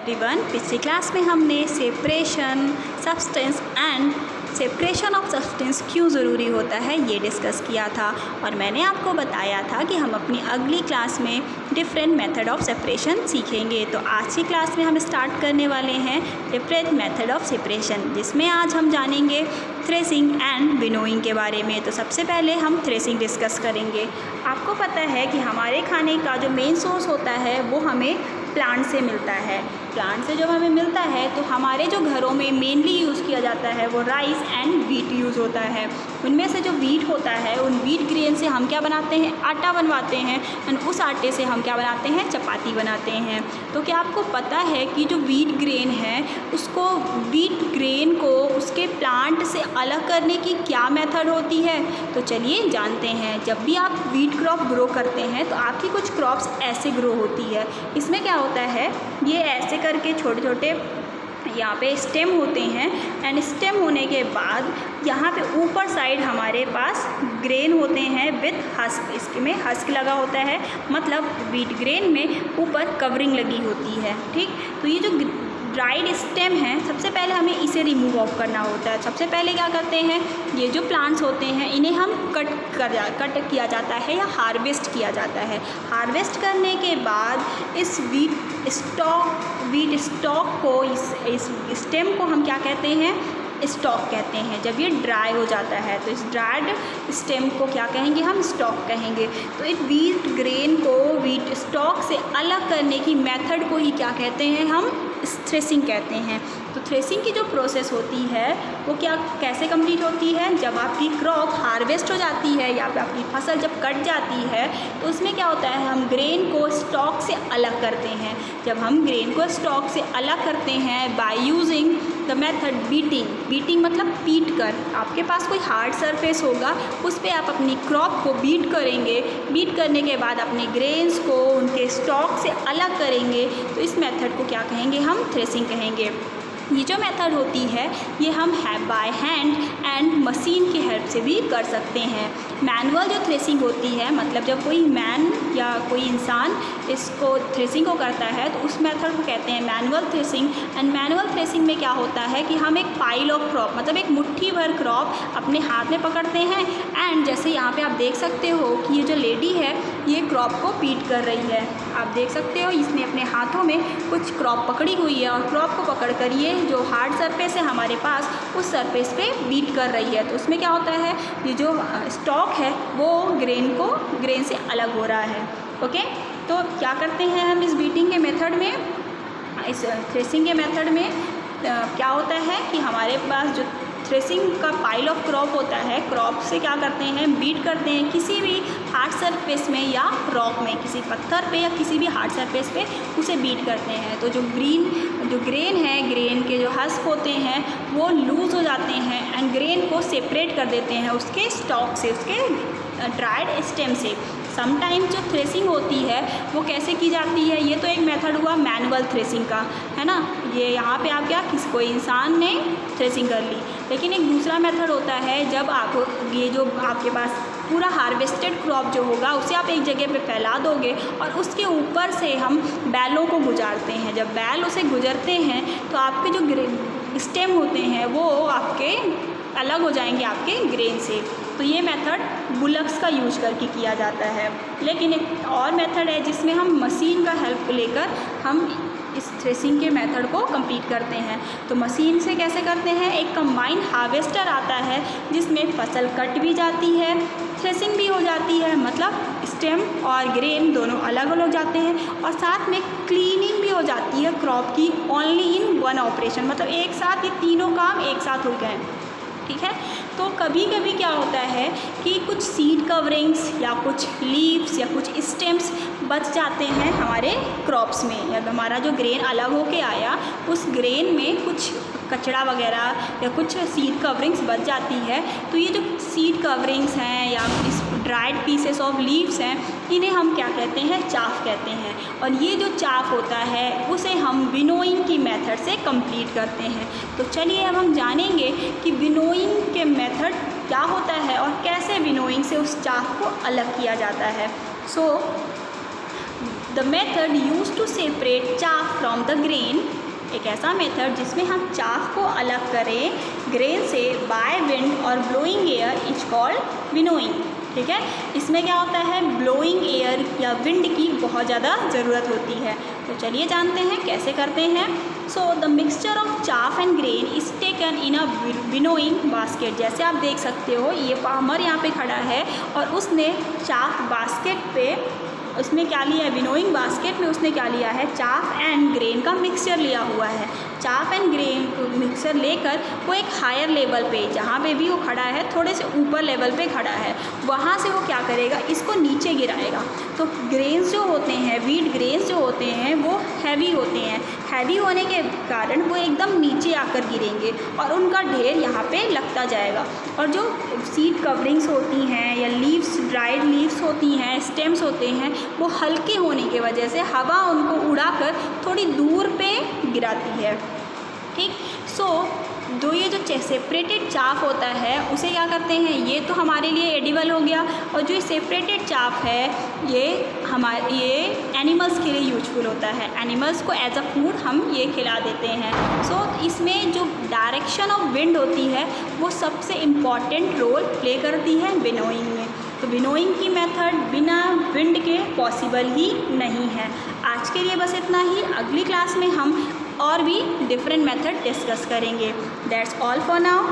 Everyone, पिछली class में हमने सेपरेशन ऑफ सब्सटेंस क्यों ज़रूरी होता है ये डिस्कस किया था और मैंने आपको बताया था कि हम अपनी अगली क्लास में डिफरेंट मेथड ऑफ सेपरेशन सीखेंगे। तो आज की क्लास में हम स्टार्ट करने वाले हैं डिफरेंट मेथड ऑफ सेपरेशन, जिसमें आज हम जानेंगे थ्रेसिंग एंड विनोइंग के बारे में। तो सबसे पहले हम थ्रेसिंग डिस्कस करेंगे। आपको पता है कि हमारे खाने का जो मेन सोर्स होता है वो हमें प्लांट से मिलता है। प्लांट से जब हमें मिलता है तो हमारे जो घरों में मेनली यूज़ किया जाता है वो राइस एंड वीट यूज़ होता है। उनमें से जो वीट होता है उन वीट ग्रेन से हम क्या बनाते हैं, आटा बनवाते हैं एंड उस आटे से हम क्या बनाते हैं, चपाती बनाते हैं। तो क्या आपको पता है कि जो वीट ग्रेन है उसको वीट ग्रेन को उसके प्लांट से अलग करने की क्या मेथड होती है? तो चलिए जानते हैं। जब भी आप वीट क्रॉप ग्रो करते हैं तो आपकी कुछ क्रॉप्स ऐसे ग्रो होती है। इसमें क्या होता है, ये ऐसे करके छोटे छोटे यहाँ पे स्टेम होते हैं एंड स्टेम होने के बाद यहाँ पे ऊपर साइड हमारे पास ग्रेन होते हैं विथ हस्क। इसमें हस्क लगा होता है, मतलब वीट ग्रेन में ऊपर कवरिंग लगी होती है। ठीक, तो ये जो ड्राइड स्टेम है सबसे पहले हमें इसे रिमूव ऑफ करना होता है। सबसे पहले क्या करते हैं, ये जो प्लांट्स होते हैं इन्हें हम कट किया जाता है या हार्वेस्ट किया जाता है। हार्वेस्ट करने के बाद इस वीट स्टॉक को इस स्टेम को हम क्या कहते हैं, स्टॉक कहते हैं। जब ये ड्राई हो जाता है तो इस ड्राइड स्टेम को क्या कहेंगे, हम स्टॉक कहेंगे। तो इस वीट ग्रेन को वीट स्टॉक से अलग करने की मेथड को ही क्या कहते हैं, हम थ्रेसिंग कहते हैं। तो थ्रेसिंग की जो प्रोसेस होती है वो कैसे कंप्लीट होती है, जब आपकी क्रॉप हार्वेस्ट हो जाती है या फिर आपकी फसल जब कट जाती है तो उसमें क्या होता है, हम ग्रेन को स्टॉक से अलग करते हैं। जब हम ग्रेन को स्टॉक से अलग करते हैं by using the method beating मतलब पीट कर। आपके पास कोई हार्ड सरफेस होगा, उस पर आप अपनी क्रॉप को बीट करेंगे। बीट करने के बाद अपने ग्रेन्स को उनके स्टॉक से अलग करेंगे। तो इस मेथड को क्या कहेंगे, हम थ्रेसिंग कहेंगे। ये जो मेथड होती है ये हम बाय हैंड एंड मशीन की हेल्प से भी कर सकते हैं। मैनुअल जो थ्रेसिंग होती है, मतलब जब कोई मैन या कोई इंसान इसको थ्रेसिंग को करता है तो उस मेथड को कहते हैं manual threshing. And manual threshing में क्या होता है कि हम एक पाइल ऑफ क्रॉप, मतलब एक मुट्ठी भर क्रॉप अपने हाथ में पकड़ते हैं एंड जैसे यहाँ पे आप देख सकते हो कि ये जो लेडी है ये क्रॉप को पीट कर रही है। आप देख सकते हो इसने अपने हाथों में कुछ क्रॉप पकड़ी हुई है और क्रॉप को पकड़ कर ये जो हार्ड सरफेस है हमारे पास उस सरफेस पे बीट कर रही है। तो उसमें क्या होता है, ये जो स्टॉक है वो ग्रेन से अलग हो रहा है। ओके, तो क्या करते हैं हम इस बीटिंग के मेथड में, इस थ्रेसिंग के मेथड में क्या होता है कि हमारे पास जो थ्रेसिंग का पाइल ऑफ क्रॉप होता है, क्रॉप से क्या करते हैं, बीट करते हैं किसी भी हार्ड सरफेस में या रॉक में, किसी पत्थर पे या किसी भी हार्ड सरफेस पे उसे बीट करते हैं। तो जो ग्रेन है, ग्रेन के जो हस्क होते हैं वो लूज़ हो जाते हैं एंड ग्रेन को सेपरेट कर देते हैं उसके स्टॉक से, उसके ड्राइड स्टेम से। समटाइम्स जो थ्रेसिंग होती है वो कैसे की जाती है, ये तो एक मेथड हुआ मैनुअल थ्रेसिंग का, है ना। ये यहाँ पे आप कोई इंसान ने थ्रेसिंग कर ली। लेकिन एक दूसरा मेथड होता है जब आप ये जो आपके पास पूरा हार्वेस्टेड क्रॉप जो होगा उसे आप एक जगह पे फैला दोगे और उसके ऊपर से हम बैलों को गुजारते हैं। जब बैल उसे गुजरते हैं तो आपके जो स्टेम होते हैं वो आपके अलग हो जाएंगे आपके ग्रेन से। तो ये मेथड बुलक्स का यूज करके किया जाता है। लेकिन एक और मेथड है जिसमें हम मशीन का हेल्प लेकर हम इस थ्रेसिंग के मेथड को कंप्लीट करते हैं। तो मशीन से कैसे करते हैं, एक कंबाइन हार्वेस्टर आता है जिसमें फसल कट भी जाती है, थ्रेसिंग भी हो जाती है, मतलब स्टेम और ग्रेन दोनों अलग अलग जाते हैं और साथ में क्लीनिंग भी हो जाती है क्रॉप की, ओनली इन वन ऑपरेशन, मतलब एक साथ ये तीनों काम एक साथ हो गए। ठीक है, तो कभी कभी क्या होता है कि कुछ सीड कवरिंग्स या कुछ लीव्स या कुछ स्टेम्स बच जाते हैं हमारे क्रॉप्स में, या हमारा जो ग्रेन अलग होके आया उस ग्रेन में कुछ कचरा वगैरह या कुछ सीड कवरिंग्स बच जाती है। तो ये जो सीड कवरिंग्स हैं या इस ड्राइड पीसेस ऑफ लीव्स हैं इन्हें हम क्या कहते हैं, चाफ कहते हैं। और ये जो चाफ होता है उसे हम विनोइंग की मेथड से कंप्लीट करते हैं। तो चलिए अब हम जानेंगे कि विनोइंग के मेथड क्या होता है और कैसे विनोइंग से उस चाफ को अलग किया जाता है। The method use to separate chaff from the grain, एक ऐसा मेथड जिसमें हम चाफ को अलग करें ग्रेन से बाय विंड और blowing air is called winnowing. ठीक है, इसमें क्या होता है, ब्लोइंग एयर या विंड की बहुत ज़्यादा ज़रूरत होती है। तो चलिए जानते हैं कैसे करते हैं। So the mixture of chaff and grain is taken in a winnowing basket. जैसे आप देख सकते हो ये फार्मर यहाँ पे खड़ा है और उसने चाफ बास्केट पे उसमें क्या लिया है, विनोइंग बास्केट में उसने क्या लिया है, चाफ एंड ग्रेन का मिक्सचर लिया हुआ है। चाफ एंड ग्रेन मिक्सचर लेकर वो एक हायर लेवल पे, जहाँ पे भी वो खड़ा है थोड़े से ऊपर लेवल पे खड़ा है, वहाँ से वो क्या करेगा, इसको नीचे गिराएगा। तो ग्रेन्स जो होते हैं, वीट ग्रेन्स जो होते हैं वो हैवी होते हैं, हैवी होने के कारण वो एकदम नीचे आकर गिरेंगे और उनका ढेर यहाँ पे लगता जाएगा। और जो सीड कवरिंग्स होती हैं या लीव्स, ड्राइड लीव्स होती हैं, स्टेम्स होते हैं, वो हल्के होने की वजह से हवा उनको उड़ाकर थोड़ी दूर पे गिराती है। ठीक, सो जो ये जो सेपरेटेड चाफ होता है उसे क्या करते हैं, ये तो हमारे लिए एडिबल हो गया, और जो सेपरेटेड चाफ है ये एनिमल्स के लिए यूजफुल होता है। एनिमल्स को एज अ फूड हम ये खिला देते हैं। सो इसमें जो डायरेक्शन ऑफ विंड होती है वो सबसे इम्पॉर्टेंट रोल प्ले करती है विनोइंग में। तो विनोइंग की मेथड बिना विंड के पॉसिबल ही नहीं है। आज के लिए बस इतना ही, अगली क्लास में हम और भी डिफरेंट मेथड डिस्कस करेंगे। That's all for now.